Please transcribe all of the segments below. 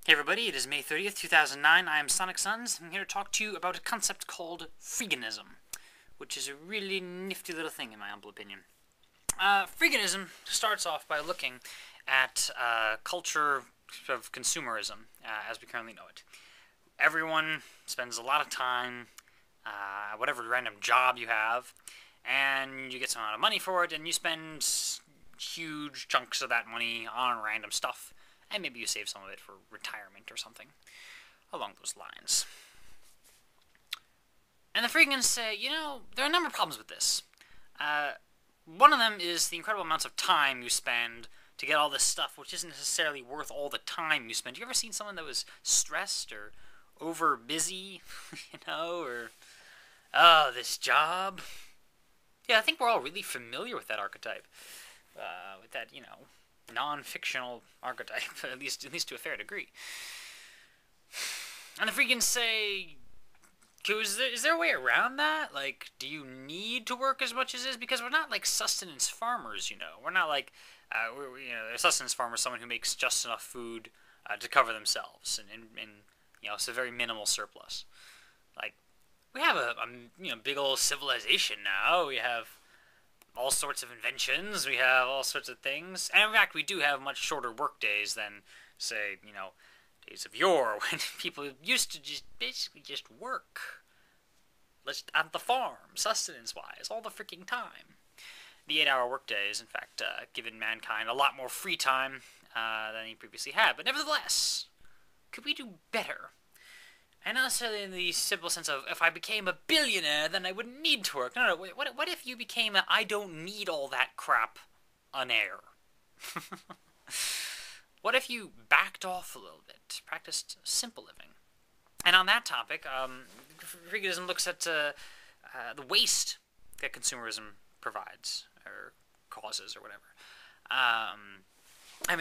Hey everybody, it is May 30th, 2009. I am Sonic Suns. I'm here to talk to you about a concept called Freeganism, which is a really nifty little thing in my humble opinion. Freeganism starts off by looking at culture of consumerism as we currently know it. Everyone spends a lot of time, whatever random job you have, and you get some amount of money for it, and you spend huge chunks of that money on random stuff. And maybe you save some of it for retirement or something along those lines. And the Freegans say, there are a number of problems with this. One of them is the incredible amounts of time you spend to get all this stuff, which isn't necessarily worth all the time you spend. You ever seen someone that was stressed or over busy, or, oh, this job? Yeah, I think we're all really familiar with that archetype. With that, non-fictional archetype, at least to a fair degree. And the Freegans say, is there a way around that? Like, do you need to work as much as is? Because we're not like sustenance farmers, We're not like, a sustenance farmer is someone who makes just enough food to cover themselves, and it's a very minimal surplus. Like, we have a big old civilization now. We have all sorts of inventions, we have all sorts of things, and in fact we do have much shorter work days than, say, days of yore, when people used to basically just work at the farm, sustenance-wise, all the freaking time. The 8-hour work day has, in fact, given mankind a lot more free time than he previously had, but nevertheless, could we do better? And not necessarily in the simple sense of, if I became a billionaire, then I wouldn't need to work. No, what if you became a I don't need all that crap an heir? What if you backed off a little bit, practiced simple living? And on that topic, Freeganism looks at the waste that consumerism provides, or causes, or whatever.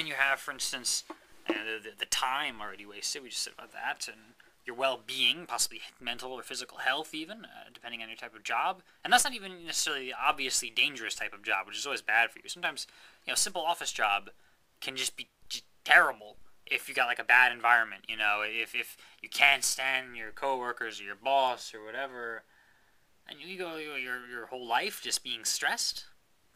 You have, for instance, the time already wasted. We just said about that, and your well-being, possibly mental or physical health even, depending on your type of job. And that's not even necessarily the obviously dangerous type of job, which is always bad for you. Sometimes, a simple office job can just be terrible if you got like a bad environment, if you can't stand your coworkers or your boss or whatever, and you go your whole life just being stressed.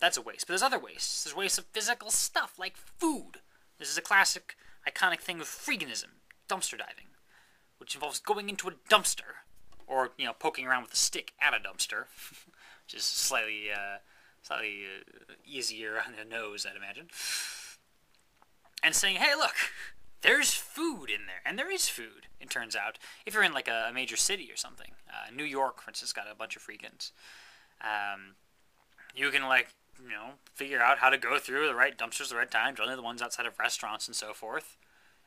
That's a waste. But there's other wastes. There's waste of physical stuff like food. This is a classic, iconic thing of Freeganism, dumpster diving, which involves going into a dumpster, or, poking around with a stick at a dumpster, which is slightly easier on the nose, I'd imagine, and saying, hey, look, there's food in there, and there is food, it turns out, if you're in, like, a major city or something. New York, for instance, got a bunch of Freegans. You can, figure out how to go through the right dumpsters at the right time, generally the ones outside of restaurants and so forth,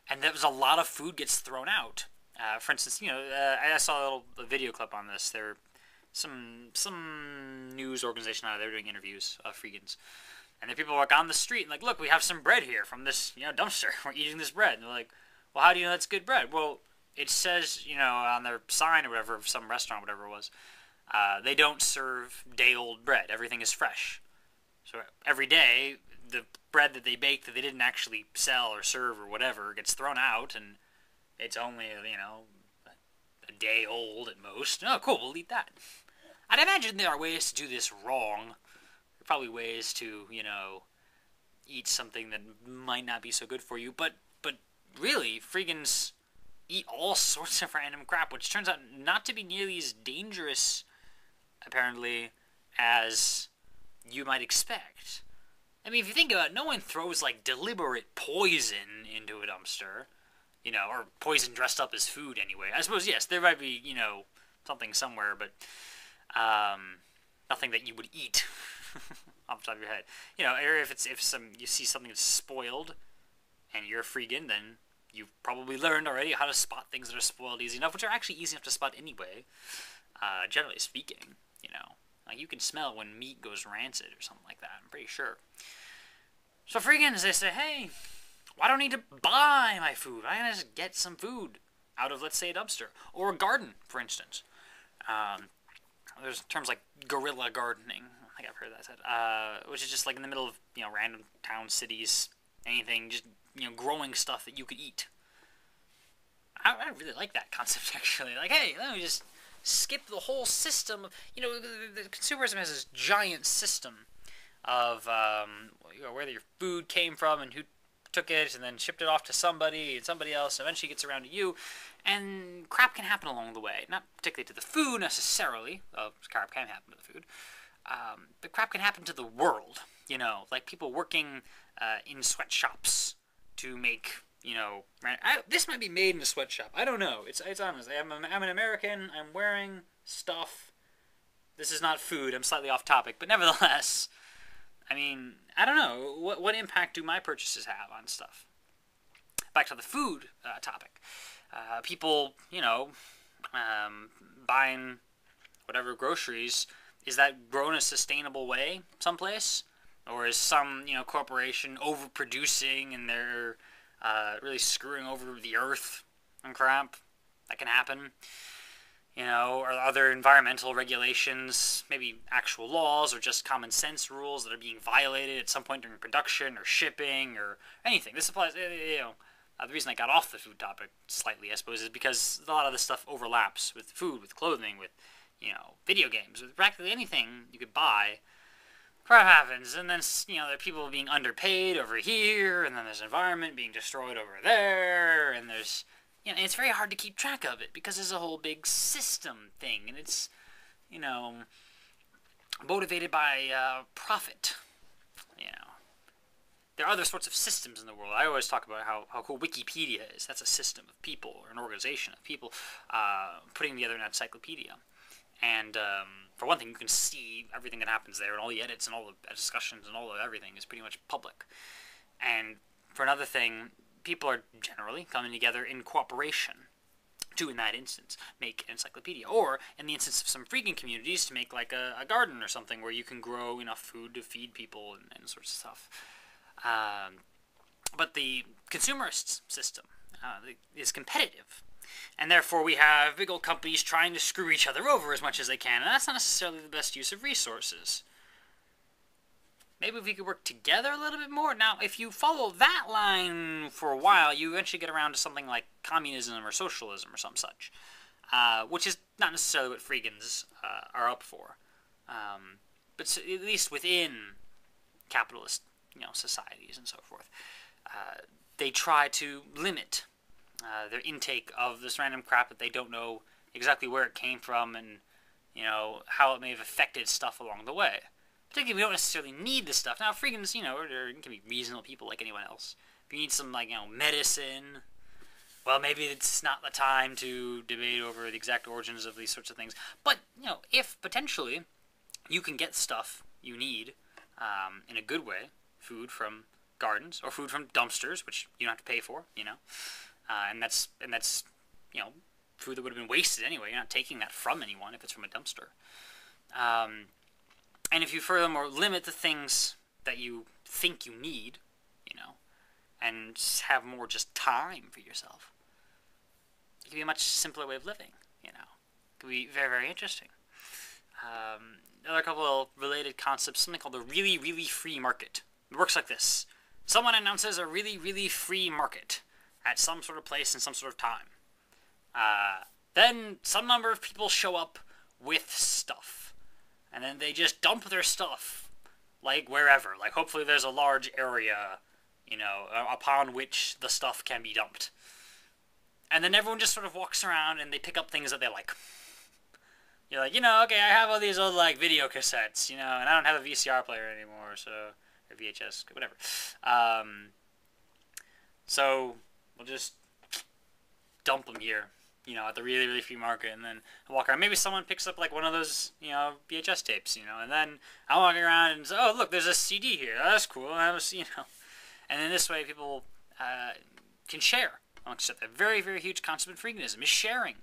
and there's a lot of food gets thrown out. For instance, I saw a little video clip on this. There were some news organization out there doing interviews of Freegans. And the people were on the street and like, look, we have some bread here from this, dumpster. We're eating this bread. And they're like, well, how do you know that's good bread? Well, it says, on their sign or whatever, of some restaurant, whatever it was, they don't serve day-old bread. Everything is fresh. So every day, the bread that they bake that they didn't actually sell or serve or whatever gets thrown out, and it's only, a day old at most. Oh, cool, we'll eat that. I'd imagine there are ways to do this wrong. There are probably ways to, eat something that might not be so good for you. But really, Freegans eat all sorts of random crap, which turns out not to be nearly as dangerous, apparently, as you might expect. I mean, if you think about it, no one throws, deliberate poison into a dumpster. Or poison dressed up as food anyway. I suppose, yes, there might be, something somewhere, but nothing that you would eat off the top of your head. Or if you see something that's spoiled and you're a Freegan, then you've probably learned already how to spot things that are spoiled easy enough, which are actually easy enough to spot anyway, generally speaking, Like, you can smell when meat goes rancid or something like that, I'm pretty sure. So Freegans, they say, hey, why do I need to buy my food? Why can't I just get some food out of, let's say, a dumpster? Or a garden, for instance. There's terms like guerrilla gardening. I think I've heard that said. Which is just like in the middle of, random town cities. Anything, just, growing stuff that you could eat. I really like that concept, actually. Like, hey, let me just skip the whole system. The consumerism has this giant system of where your food came from and who took it and then shipped it off to somebody and somebody else and eventually gets around to you. And crap can happen along the way. Not particularly to the food, necessarily. Crap can happen to the food. But crap can happen to the world. Like people working in sweatshops to make, this might be made in a sweatshop. I don't know. It's honest. I'm an American. I'm wearing stuff. This is not food. I'm slightly off topic. But nevertheless, I mean, I don't know. What impact do my purchases have on stuff? Back to the food topic. People, buying whatever groceries, is that grown a sustainable way someplace? Or is some, corporation overproducing and they're really screwing over the earth and crap? That can happen. Or other environmental regulations, maybe actual laws or just common sense rules that are being violated at some point during production or shipping or anything. This applies, the reason I got off the food topic slightly, I suppose, is because a lot of this stuff overlaps with food, with clothing, with, video games, with practically anything you could buy. Crap happens, and then, there are people being underpaid over here, and then there's environment being destroyed over there, and there's, and it's very hard to keep track of it, because there's a whole big system thing, and it's, motivated by profit, There are other sorts of systems in the world. I always talk about how cool Wikipedia is. That's a system of people, or an organization of people, putting together an encyclopedia. And for one thing, you can see everything that happens there, and all the edits and all the discussions and all of everything is pretty much public. And for another thing, people are generally coming together in cooperation to, in that instance, make an encyclopedia. Or, in the instance of some freaking communities, to make like a garden or something where you can grow enough food to feed people and sorts of stuff. But the consumerist system is competitive. And therefore we have big old companies trying to screw each other over as much as they can, and that's not necessarily the best use of resources. Maybe if we could work together a little bit more. Now, if you follow that line for a while, you eventually get around to something like communism or socialism or some such, which is not necessarily what Freegans are up for. But at least within capitalist, societies and so forth, they try to limit their intake of this random crap that they don't know exactly where it came from and, how it may have affected stuff along the way. Particularly, we don't necessarily need this stuff. Now, Freegans, can be reasonable people like anyone else. If you need some, medicine, well, maybe it's not the time to debate over the exact origins of these sorts of things. But, if potentially you can get stuff you need in a good way, food from gardens or food from dumpsters, which you don't have to pay for, and that's food that would have been wasted anyway. You're not taking that from anyone if it's from a dumpster. And if you furthermore limit the things that you think you need, and just have more just time for yourself, it could be a much simpler way of living, It could be very, very interesting. Another couple of related concepts, something called the really, really free market. It works like this. Someone announces a really, really free market at some sort of place in some sort of time. Then some number of people show up with stuff. And then they just dump their stuff, like wherever. Like hopefully there's a large area, upon which the stuff can be dumped. And then everyone just sort of walks around and they pick up things that they like. You're like, okay, I have all these old, video cassettes, and I don't have a VCR player anymore, so, or VHS, whatever. So, we'll just dump them here, at the really, really free market, and then I walk around. Maybe someone picks up, one of those, VHS tapes, and then I'm walking around and say, oh, look, there's a CD here. Oh, that's cool. And then this way people can share amongst it. A very, very huge concept in Freeganism is sharing.